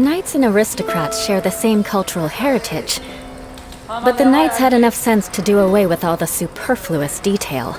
Knights and aristocrats share the same cultural heritage, but the knights had enough sense to do away with all the superfluous detail.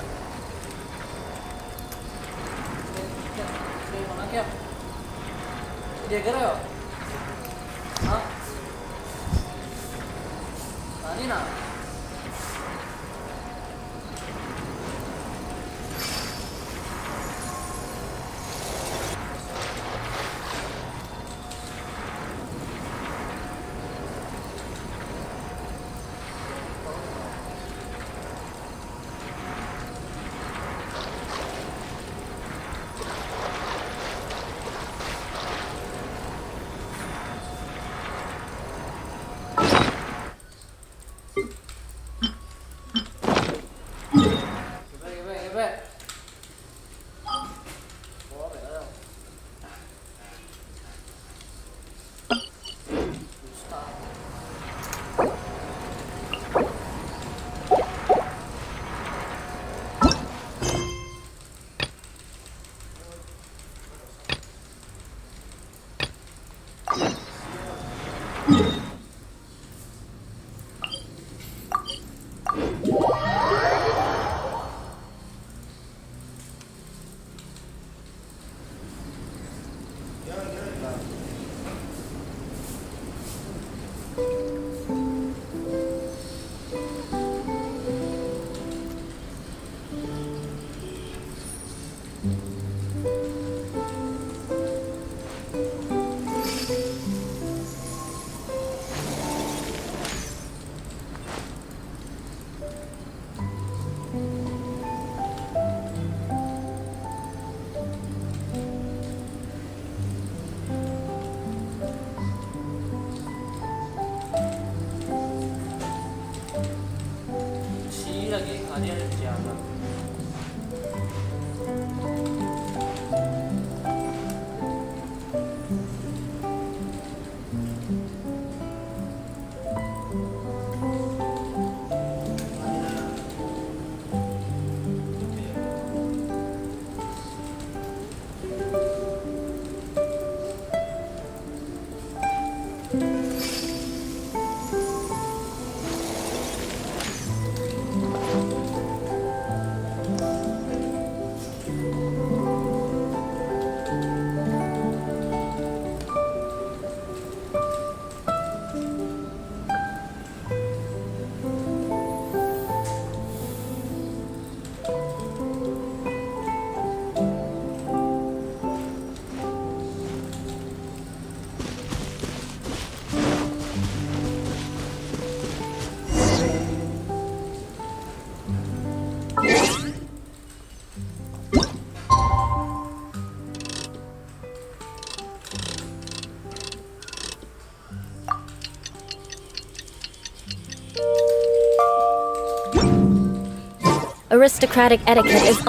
Aristocratic etiquette is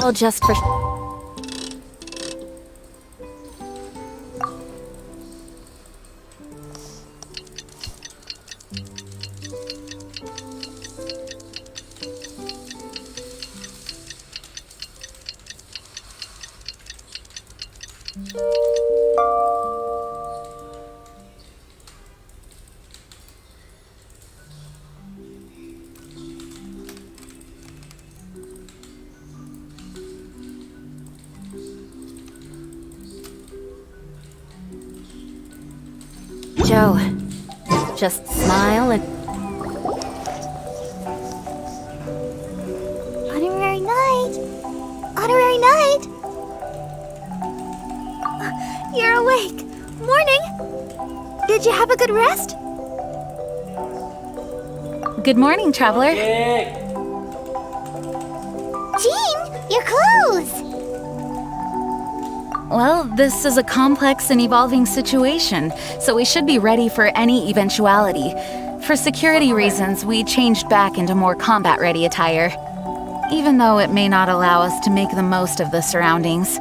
all just for... Joe, just smile and... Honorary Knight! Honorary Knight! You're awake! Morning! Did you have a good rest? Good morning, traveler. Jean, your clothes! Well, this is a complex and evolving situation, so we should be ready for any eventuality. For security reasons, we changed back into more combat-ready attire. Even though it may not allow us to make the most of the surroundings.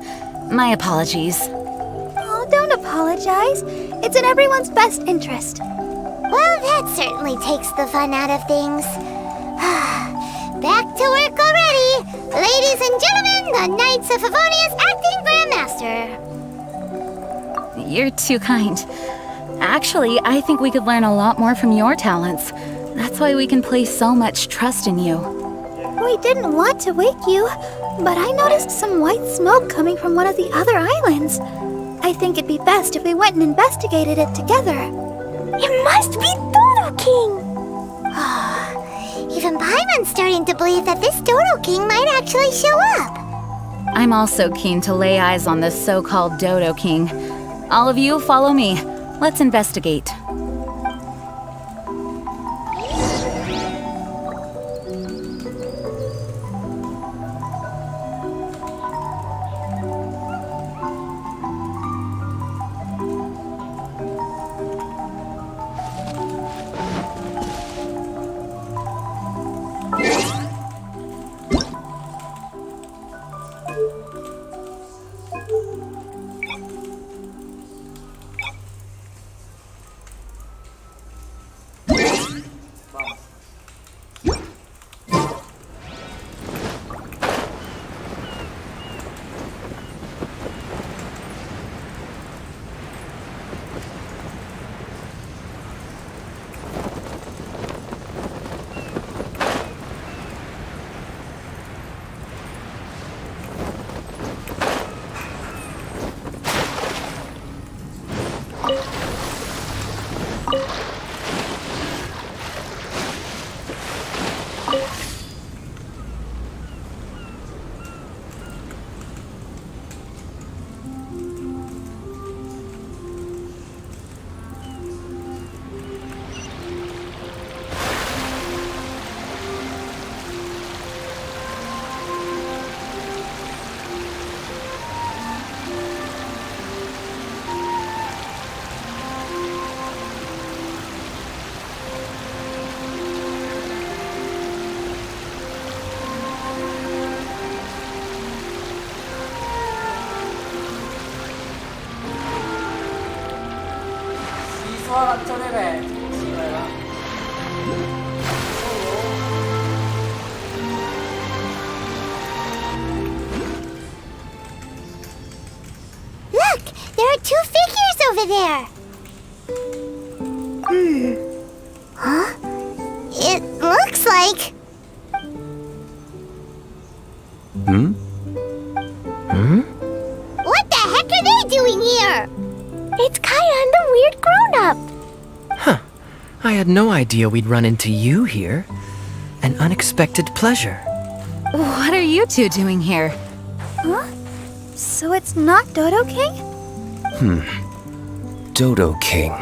My apologies. Oh, don't apologize. It's in everyone's best interest. Well, that certainly takes the fun out of things. Back to work already! Ladies and gentlemen, the Knights of Favonia's acting Grandmaster. You're too kind. Actually, I think we could learn a lot more from your talents. That's why we can place so much trust in you. We didn't want to wake you, but I noticed some white smoke coming from one of the other islands. I think it'd be best if we went and investigated it together. It must be Dodo King! Even Paimon's starting to believe that this Dodo King might actually show up. I'm also keen to lay eyes on this so-called Dodo King. All of you, follow me. Let's investigate. Look! There are two figures over there! Huh? It looks like... What the heck are they doing here? It's Kalian, the weird grown-up. Huh. I had no idea we'd run into you here. An unexpected pleasure. What are you two doing here? Huh? So it's not Dodo King? Dodo King.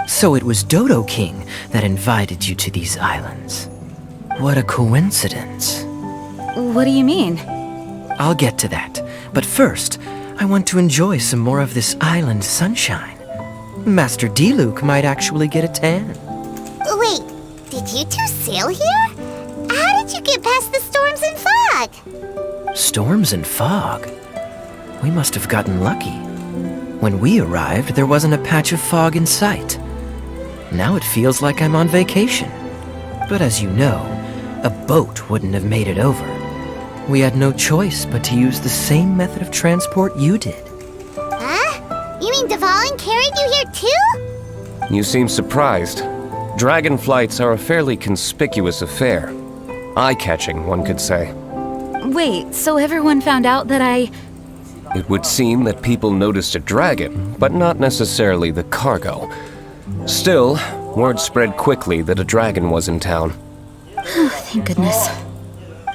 So it was Dodo King that invited you to these islands. What a coincidence. What do you mean? I'll get to that. But first, I want to enjoy some more of this island sunshine. Master D-Luke might actually get a tan. Wait, did you two sail here? How did you get past the storms and fog? Storms and fog? We must have gotten lucky. When we arrived, there wasn't a patch of fog in sight. Now it feels like I'm on vacation. But as you know, a boat wouldn't have made it over. We had no choice but to use the same method of transport you did. Huh? You mean Dvalin carried you here too? You seem surprised. Dragon flights are a fairly conspicuous affair. Eye-catching, one could say. Wait, so everyone found out that It would seem that people noticed a dragon, but not necessarily the cargo. Still, word spread quickly that a dragon was in town. Thank goodness.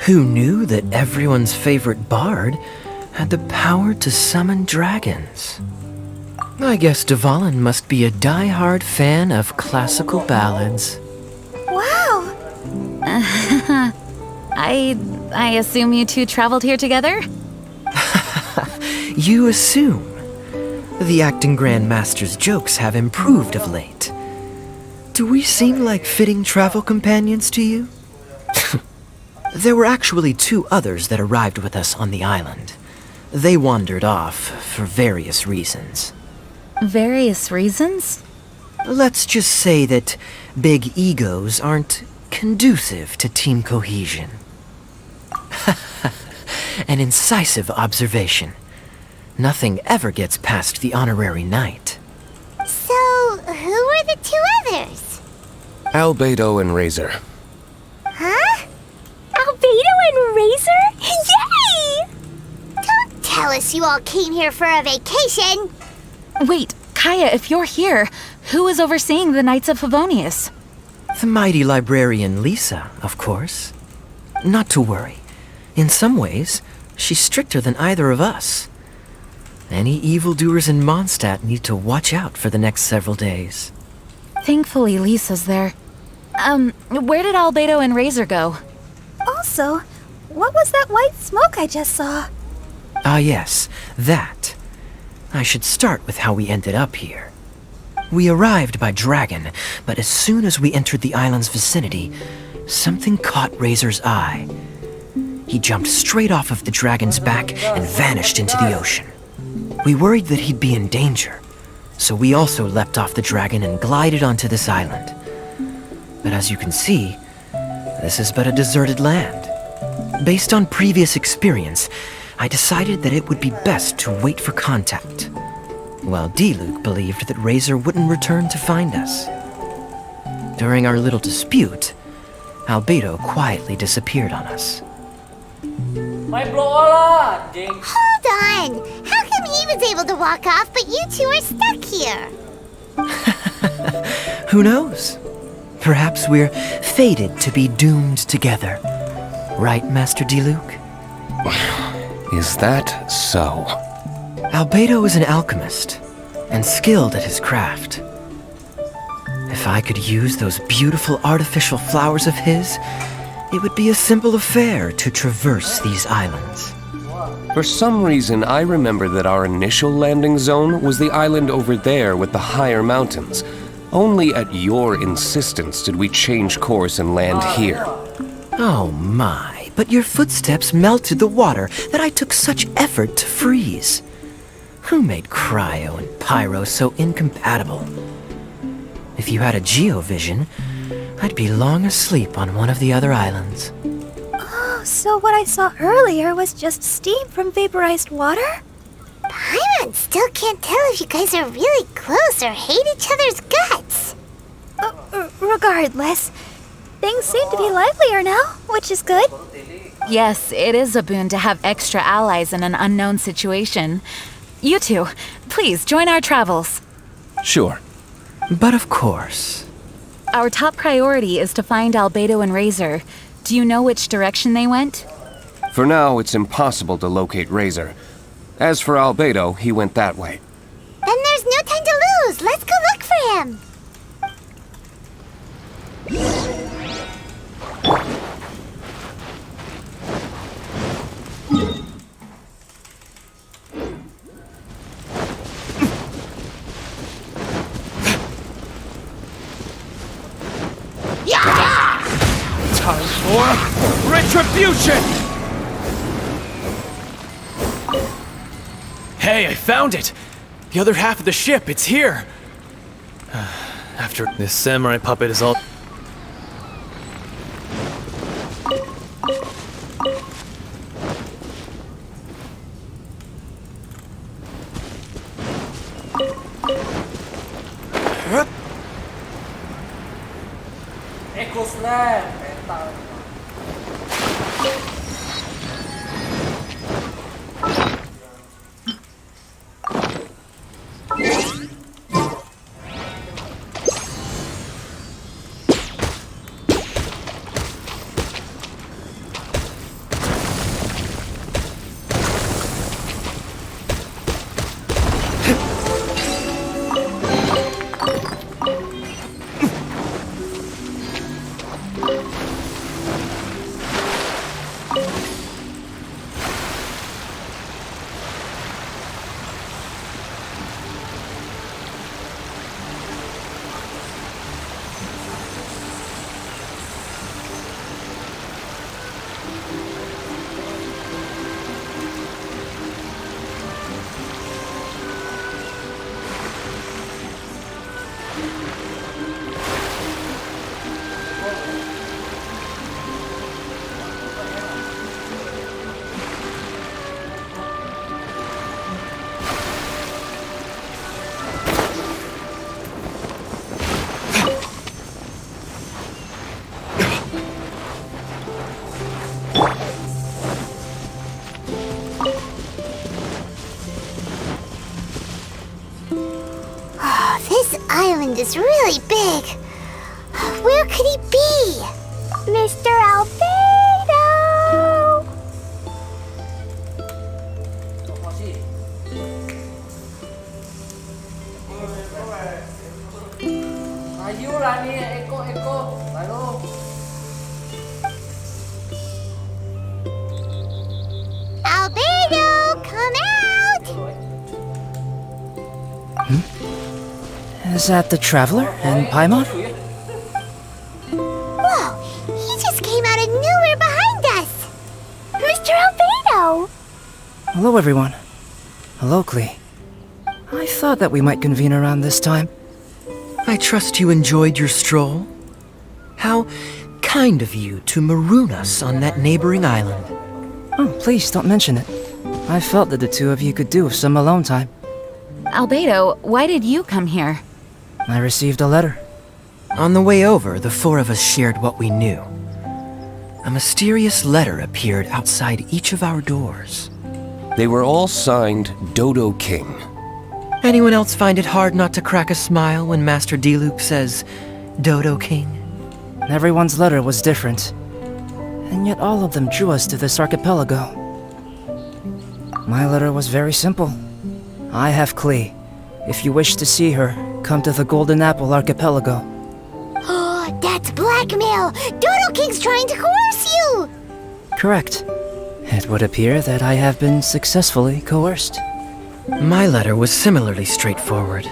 Who knew that everyone's favorite bard had the power to summon dragons? I guess Dvalin must be a die-hard fan of classical ballads. Wow! I assume you two traveled here together? You assume. The acting grandmaster's jokes have improved of late. Do we seem like fitting travel companions to you? There were actually two others that arrived with us on the island. They wandered off for various reasons. Various reasons? Let's just say that big egos aren't conducive to team cohesion. An incisive observation. Nothing ever gets past the honorary knight. So, who were the two others? Albedo and Razor. Huh? Albedo and Razor? Yay! Don't tell us you all came here for a vacation. Wait, Kaya, if you're here, who is overseeing the Knights of Favonius? The mighty librarian Lisa, of course. Not to worry. In some ways, she's stricter than either of us. Any evildoers in Mondstadt need to watch out for the next several days. Thankfully, Lisa's there. Where did Albedo and Razor go? Also, what was that white smoke I just saw? Ah yes, that. I should start with how we ended up here. We arrived by dragon, but as soon as we entered the island's vicinity, something caught Razor's eye. He jumped straight off of the dragon's back and vanished into the ocean. We worried that he'd be in danger, so we also leapt off the dragon and glided onto this island. But as you can see, this is but a deserted land. Based on previous experience, I decided that it would be best to wait for contact, while D-Luke believed that Razor wouldn't return to find us. During our little dispute, Albedo quietly disappeared on us. Hold on! How come he was able to walk off, but you two are stuck here? Who knows? Perhaps we're fated to be doomed together. Right, Master D-Luke? Is that so? Albedo is an alchemist, and skilled at his craft. If I could use those beautiful artificial flowers of his, it would be a simple affair to traverse these islands. For some reason, I remember that our initial landing zone was the island over there with the higher mountains. Only at your insistence did we change course and land here. Oh my, but your footsteps melted the water that I took such effort to freeze. Who made cryo and pyro so incompatible? If you had a geovision, I'd be long asleep on one of the other islands. Oh, so what I saw earlier was just steam from vaporized water? Paimon still can't tell if you guys are really close or hate each other's guts. Regardless, things seem to be livelier now, which is good. Yes, it is a boon to have extra allies in an unknown situation. You two, please join our travels. Sure. But of course. Our top priority is to find Albedo and Razor. Do you know which direction they went? For now, it's impossible to locate Razor. As for Albedo, he went that way. Then there's no time to lose. Let's go look for him. Time for retribution! Hey, I found it! The other half of the ship, it's here! After this samurai puppet is all... island is really big. Where could he be? Mr. Albedo! Albedo, come out! Is that the Traveler and Paimon? Whoa, he just came out of nowhere behind us! Mr. Albedo! Hello, everyone. Hello, Klee. I thought that we might convene around this time. I trust you enjoyed your stroll. How kind of you to maroon us on that neighboring island. Oh, please don't mention it. I felt that the two of you could do with some alone time. Albedo, why did you come here? I received a letter. On the way over, the four of us shared what we knew. A mysterious letter appeared outside each of our doors. They were all signed Dodo King. Anyone else find it hard not to crack a smile when Master Diluc says, Dodo King? Everyone's letter was different. And yet all of them drew us to this archipelago. My letter was very simple. I have Klee. If you wish to see her, come to the Golden Apple Archipelago. Oh, that's blackmail! Dodo King's trying to coerce you! Correct. It would appear that I have been successfully coerced. My letter was similarly straightforward.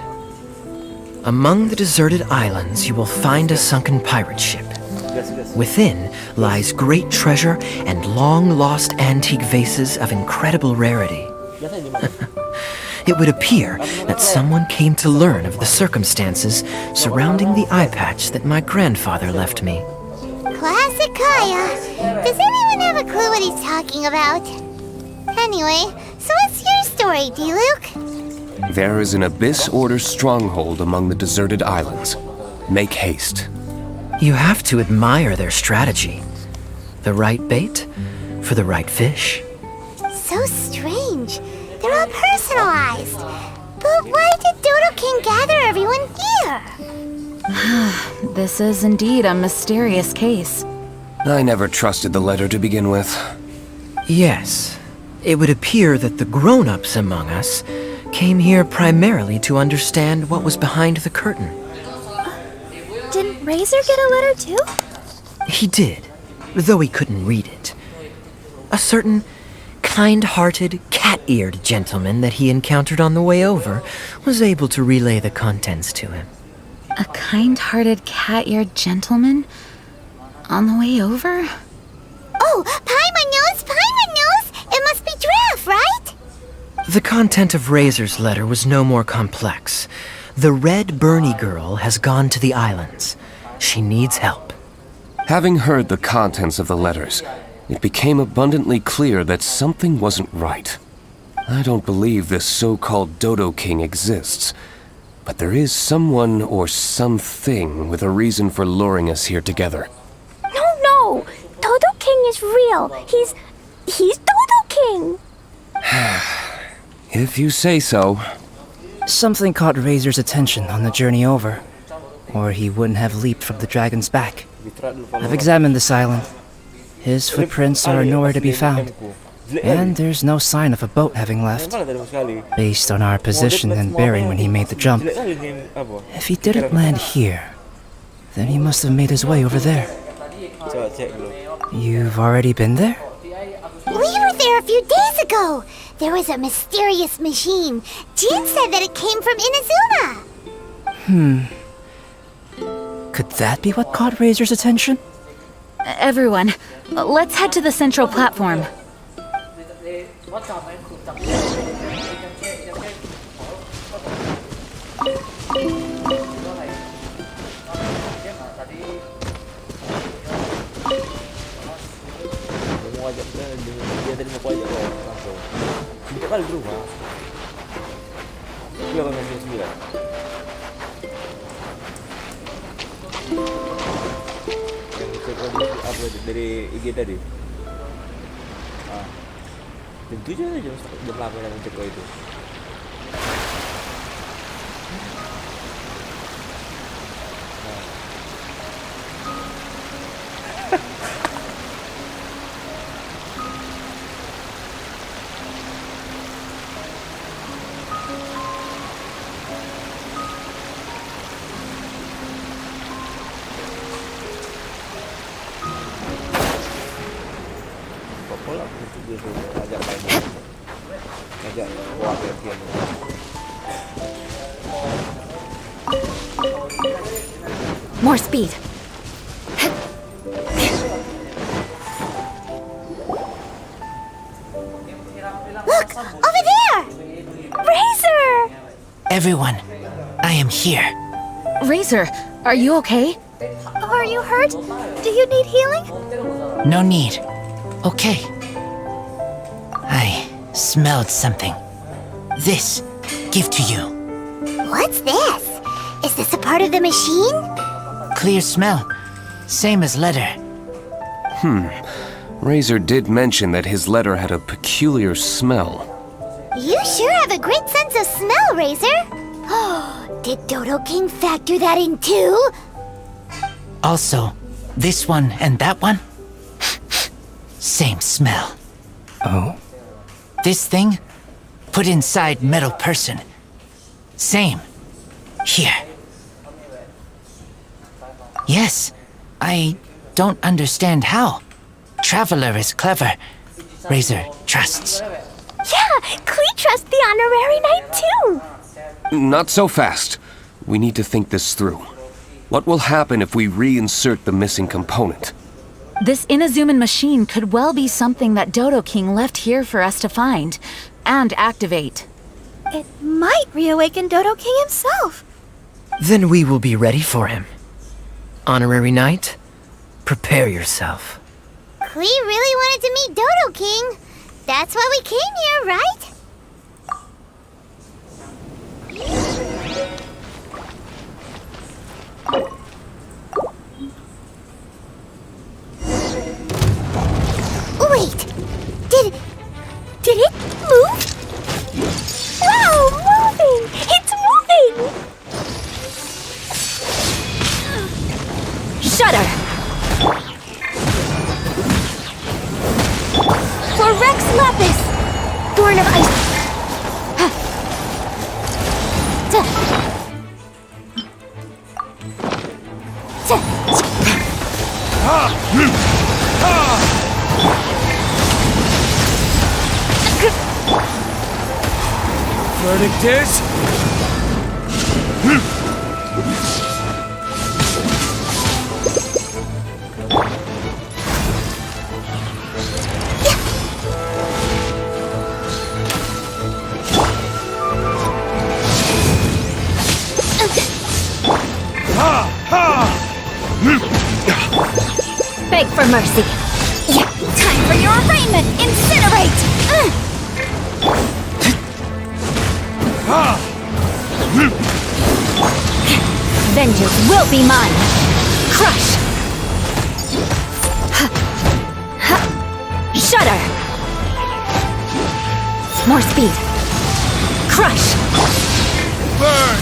Among the deserted islands, you will find a sunken pirate ship. Within lies great treasure and long-lost antique vases of incredible rarity. It would appear that someone came to learn of the circumstances surrounding the eye patch that my grandfather left me. Classic Kaya. Does anyone have a clue what he's talking about? Anyway, so what's your story, Diluc? There is an Abyss Order stronghold among the deserted islands. Make haste. You have to admire their strategy. The right bait for the right fish. So strange. They're all personalized. But why did Dodo King gather everyone here? This is indeed a mysterious case. I never trusted the letter to begin with. Yes, it would appear that the grown-ups among us came here primarily to understand what was behind the curtain. Didn't Razor get a letter too? He did, though he couldn't read it. A certain kind-hearted, cat-eared gentleman that he encountered on the way over was able to relay the contents to him. A kind-hearted, cat-eared gentleman? On the way over? Oh, Paimon knows! Paimon knows! It must be Giraffe, right? The content of Razor's letter was no more complex. The Red Bernie girl has gone to the islands. She needs help. Having heard the contents of the letters, it became abundantly clear that something wasn't right. I don't believe this so-called Dodo King exists, but there is someone or something with a reason for luring us here together. No! Dodo King is real. He's Dodo King! If you say so. Something caught Razor's attention on the journey over, or he wouldn't have leaped from the dragon's back. I've examined this island. His footprints are nowhere to be found, and there's no sign of a boat having left. Based on our position and bearing when he made the jump, if he didn't land here, then he must have made his way over there. You've already been there? We were there a few days ago. There was a mysterious machine. Jean said that it came from Inazuma. Could that be what caught Razor's attention? Everyone, let's head to the central platform. Dia tadi mau ajak lo langsung. Bentuk kali di rumah. Iya bang jam 9. Yang ikut apa dari IG tadi. Jam 7 aja jam 8 yang cek itu. Dia suruh ajak main. Ajak bawa game. More speed. Look! Over there! Razor! Everyone, I am here. Razor, are you okay? Are you hurt? Do you need healing? No need. Okay. I smelled something. This, give to you. What's this? Is this a part of the machine? Clear smell. Same as letter. Razor did mention that his letter had a peculiar smell. You sure have a great sense of smell, Razor. Oh, did Dodo King factor that in too? Also, this one and that one? Same smell. Oh? This thing? Put inside metal person. Same. Here. Yes, I don't understand how. Traveler is clever. Razor trusts. Yeah, Klee trusts the honorary knight too. Not so fast. We need to think this through. What will happen if we reinsert the missing component? This Inazuman machine could well be something that Dodo King left here for us to find and activate. It might reawaken Dodo King himself. Then we will be ready for him. Honorary Knight, prepare yourself. Klee really wanted to meet Dodo King. That's why we came here, right? Wait! Did it move? Wow, moving! It's moving! Shudder! For Rex Lapis! Born of Ice... Verdict is... Beg for mercy. Yeah, time for your arraignment! Incinerate! Vengeance will be mine. Crush. Shudder. More speed. Crush. Burn!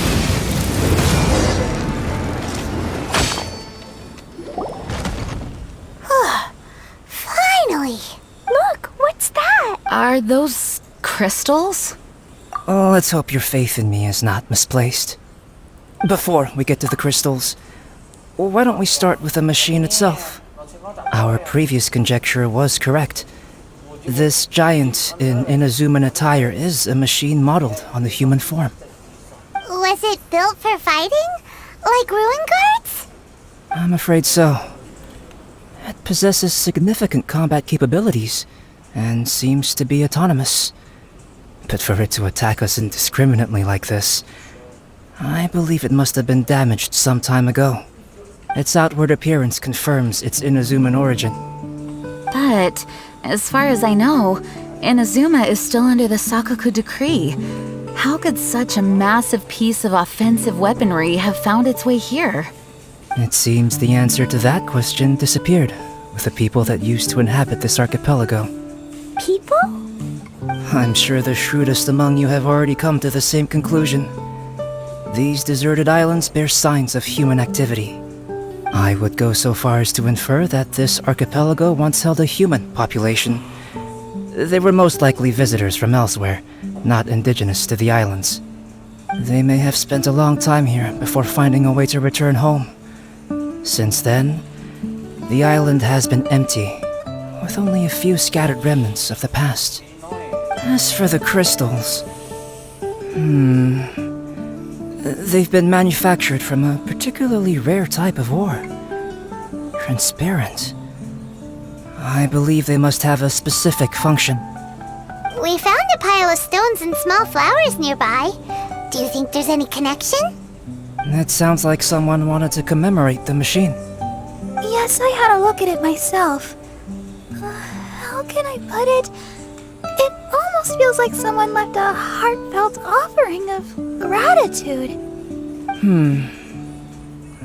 Finally! Look, what's that? Are those crystals? Oh, let's hope your faith in me is not misplaced. Before we get to the crystals, why don't we start with the machine itself? Our previous conjecture was correct. This giant in Inazuman attire is a machine modeled on the human form. Was it built for fighting? Like ruin guards? I'm afraid so. It possesses significant combat capabilities and seems to be autonomous. But for it to attack us indiscriminately like this, I believe it must have been damaged some time ago. Its outward appearance confirms its Inazuman origin. But, as far as I know, Inazuma is still under the Sakoku decree. How could such a massive piece of offensive weaponry have found its way here? It seems the answer to that question disappeared with the people that used to inhabit this archipelago. People? I'm sure the shrewdest among you have already come to the same conclusion. These deserted islands bear signs of human activity. I would go so far as to infer that this archipelago once held a human population. They were most likely visitors from elsewhere, not indigenous to the islands. They may have spent a long time here before finding a way to return home. Since then, the island has been empty, with only a few scattered remnants of the past. As for the crystals... they've been manufactured from a particularly rare type of ore. Transparent. I believe they must have a specific function. We found a pile of stones and small flowers nearby. Do you think there's any connection? It sounds like someone wanted to commemorate the machine. Yes, I had a look at it myself. How can I put it? It almost feels like someone left a heartfelt offering of gratitude.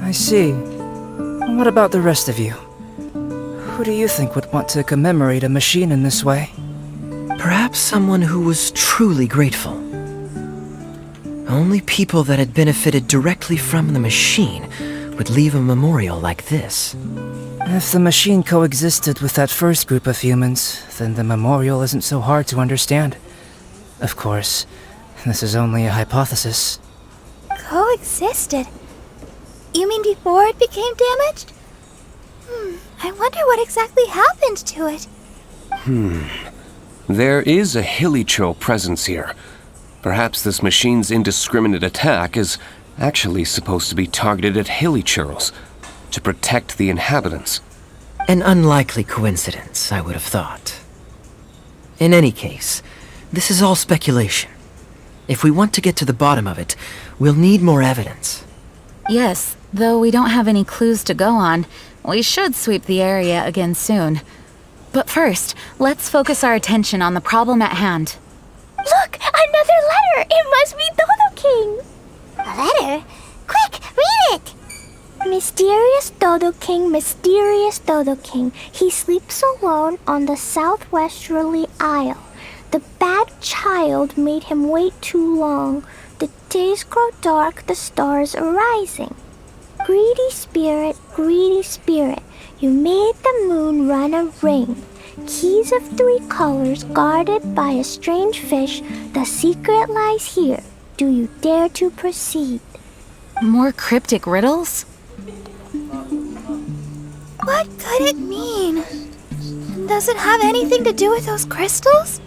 I see. What about the rest of you? Who do you think would want to commemorate a machine in this way? Perhaps someone who was truly grateful. Only people that had benefited directly from the machine would leave a memorial like this. If the machine coexisted with that first group of humans, then the memorial isn't so hard to understand. Of course, this is only a hypothesis. Coexisted? You mean before it became damaged? I wonder what exactly happened to it. There is a Hilicho presence here. Perhaps this machine's indiscriminate attack is actually supposed to be targeted at Hilichurls, to protect the inhabitants. An unlikely coincidence, I would have thought. In any case, this is all speculation. If we want to get to the bottom of it, we'll need more evidence. Yes, though we don't have any clues to go on, we should sweep the area again soon. But first, let's focus our attention on the problem at hand. Look! Another letter! It must be Dodo King! A letter? Quick, read it! Mysterious Dodo King, mysterious Dodo King. He sleeps alone on the southwesterly isle. The bad child made him wait too long. The days grow dark, the stars are rising. Greedy spirit, you made the moon run a ring. Keys of 3 colors guarded by a strange fish. The secret lies here. Do you dare to proceed? More cryptic riddles? What could it mean? Does it have anything to do with those crystals?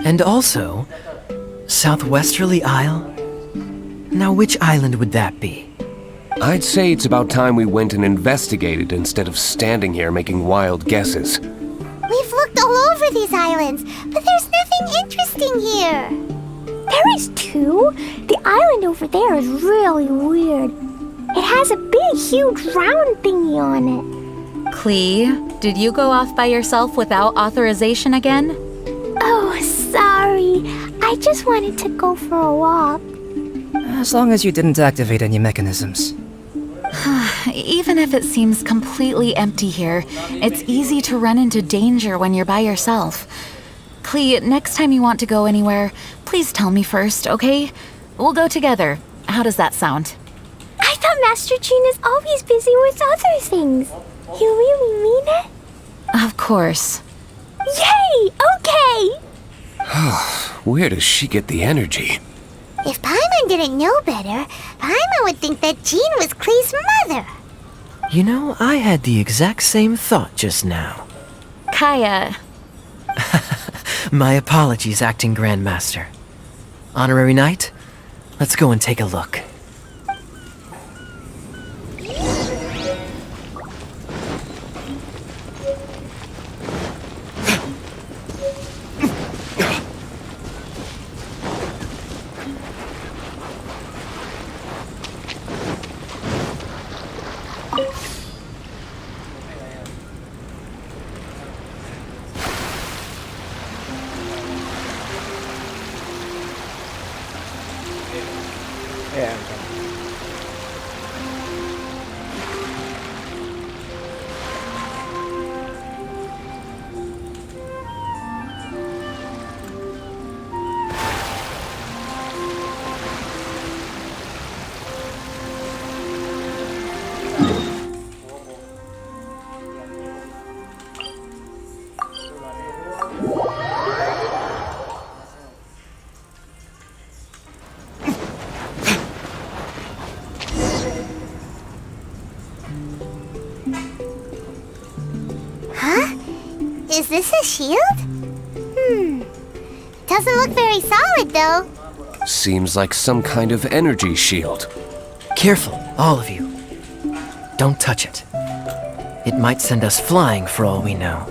And also, Southwesterly Isle? Now which island would that be? I'd say it's about time we went and investigated instead of standing here making wild guesses. We've looked all over these islands, but there's nothing interesting here. There is too. The island over there is really weird. It has a big, huge round thingy on it. Clee, did you go off by yourself without authorization again? Oh, sorry. I just wanted to go for a walk. As long as you didn't activate any mechanisms. Even if it seems completely empty here, it's easy to run into danger when you're by yourself. Clee, next time you want to go anywhere, please tell me first, okay? We'll go together. How does that sound? I thought Master Jean is always busy with other things. You really mean it? Of course. Yay! Okay! Where does she get the energy? If Paimon didn't know better, Paimon would think that Jean was Klee's mother. You know, I had the exact same thought just now. Kaya. My apologies, Acting Grandmaster. Honorary Knight, let's go and take a look. Is this a shield? Doesn't look very solid, though. Seems like some kind of energy shield. Careful, all of you. Don't touch it. It might send us flying for all we know.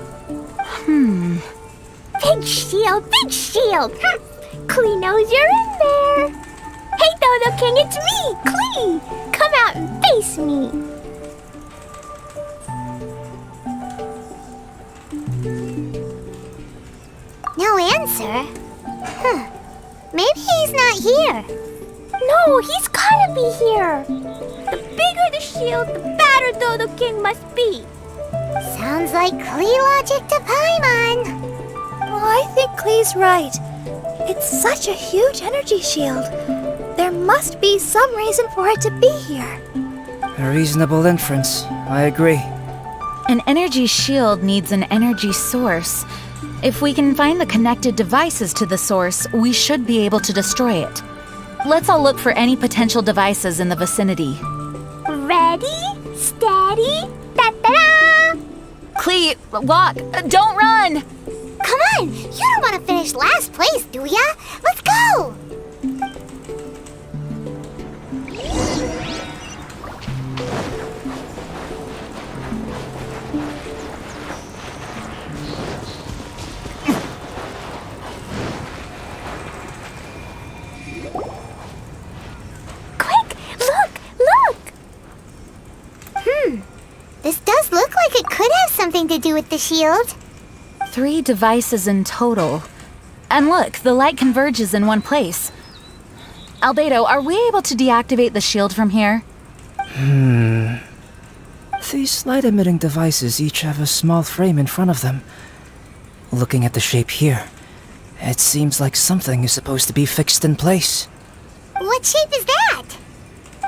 Big shield, big shield. Klee knows you're in there. Hey, Dodo King, it's me, Klee. Come out and face me. No answer? Maybe he's not here. No, he's gotta be here. The bigger the shield, the badder Dodo King must be. Sounds like Klee logic to Paimon. Well, I think Klee's right. It's such a huge energy shield. There must be some reason for it to be here. A reasonable inference. I agree. An energy shield needs an energy source. If we can find the connected devices to the source, we should be able to destroy it. Let's all look for any potential devices in the vicinity. Ready, steady, da-da-da! Klee, walk! Don't run! Come on, you don't want to finish last place, do ya? Let's go! Quick, look! This does look like it could have something to do with the shield. 3 devices in total. And look, the light converges in one place. Albedo, are we able to deactivate the shield from here? These light-emitting devices each have a small frame in front of them. Looking at the shape here, it seems like something is supposed to be fixed in place. What shape is that?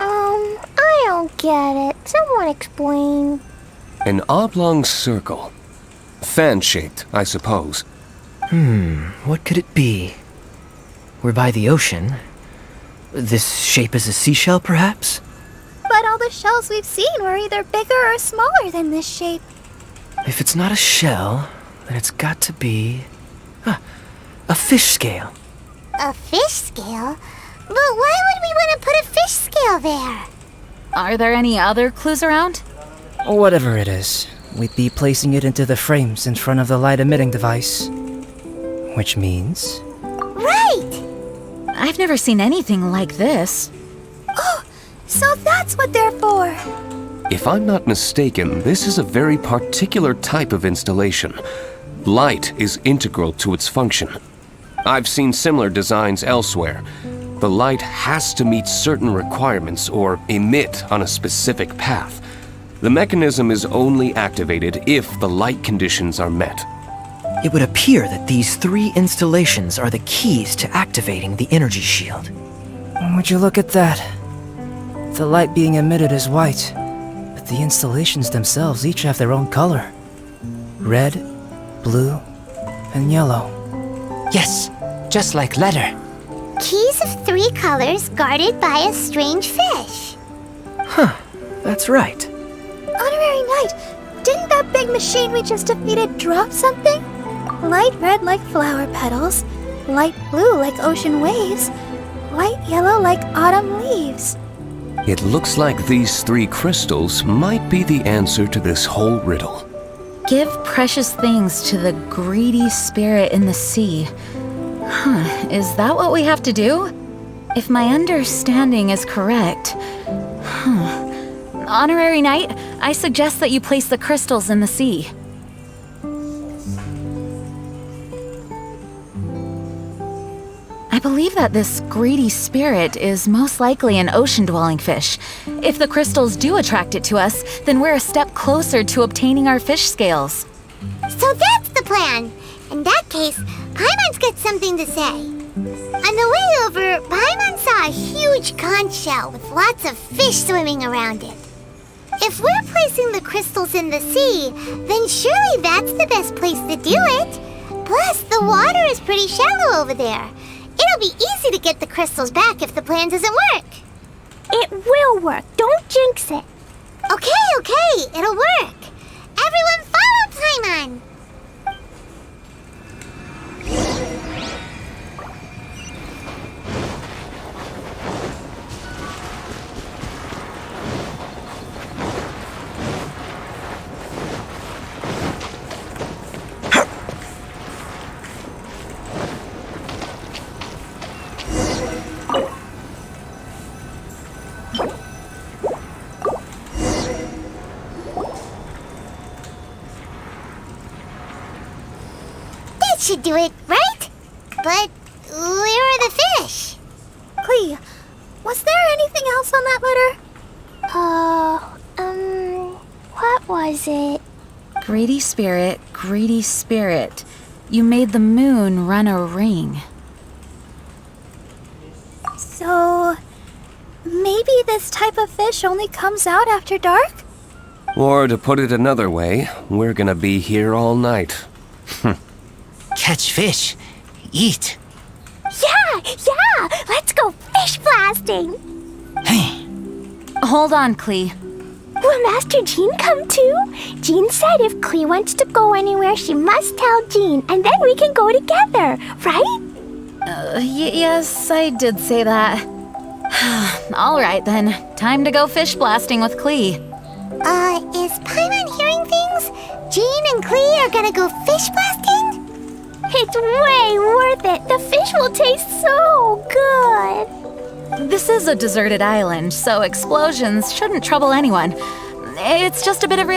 I don't get it. Someone explain. An oblong circle. Fan-shaped, I suppose. What could it be? We're by the ocean. This shape is a seashell, perhaps? But all the shells we've seen were either bigger or smaller than this shape. If it's not a shell, then it's got to be... a fish scale. A fish scale? But why would we want to put a fish scale there? Are there any other clues around? Whatever it is, we'd be placing it into the frames in front of the light-emitting device. Which means... Right! I've never seen anything like this. Oh, so that's what they're for. If I'm not mistaken, this is a very particular type of installation. Light is integral to its function. I've seen similar designs elsewhere. The light has to meet certain requirements or emit on a specific path. The mechanism is only activated if the light conditions are met. It would appear that these 3 installations are the keys to activating the energy shield. Would you look at that? The light being emitted is white, but the installations themselves each have their own color. Red, blue, and yellow. Yes, just like letter. Keys of 3 colors guarded by a strange fish. That's right. Honorary Knight, didn't that big machine we just defeated drop something? Light red like flower petals, light blue like ocean waves, light yellow like autumn leaves. It looks like these 3 crystals might be the answer to this whole riddle. Give precious things to the greedy spirit in the sea. Is that what we have to do? If my understanding is correct... Honorary Knight, I suggest that you place the crystals in the sea. I believe that this greedy spirit is most likely an ocean-dwelling fish. If the crystals do attract it to us, then we're a step closer to obtaining our fish scales. So that's the plan. In that case, Paimon's got something to say. On the way over, Paimon saw a huge conch shell with lots of fish swimming around it. If we're placing the crystals in the sea, then surely that's the best place to do it. Plus, the water is pretty shallow over there. It'll be easy to get the crystals back if the plan doesn't work. It will work. Don't jinx it. Okay. It'll work. Everyone follow Paimon. should do it, right? But where are the fish? Clee, was there anything else on that letter? What was it? Greedy spirit, you made the moon run a ring. So, maybe this type of fish only comes out after dark? Or to put it another way, we're gonna be here all night. Catch fish. Eat. Yeah! Let's go fish blasting! Hey. Hold on, Klee. Will Master Jean come too? Jean said if Klee wants to go anywhere, she must tell Jean, and then we can go together, right? Yes, I did say that. All right then, time to go fish blasting with Klee. Is Paimon hearing things? Jean and Klee are gonna go fish blasting? It's way worth it. The fish will taste so good. This is a deserted island, so explosions shouldn't trouble anyone. It's just a bit of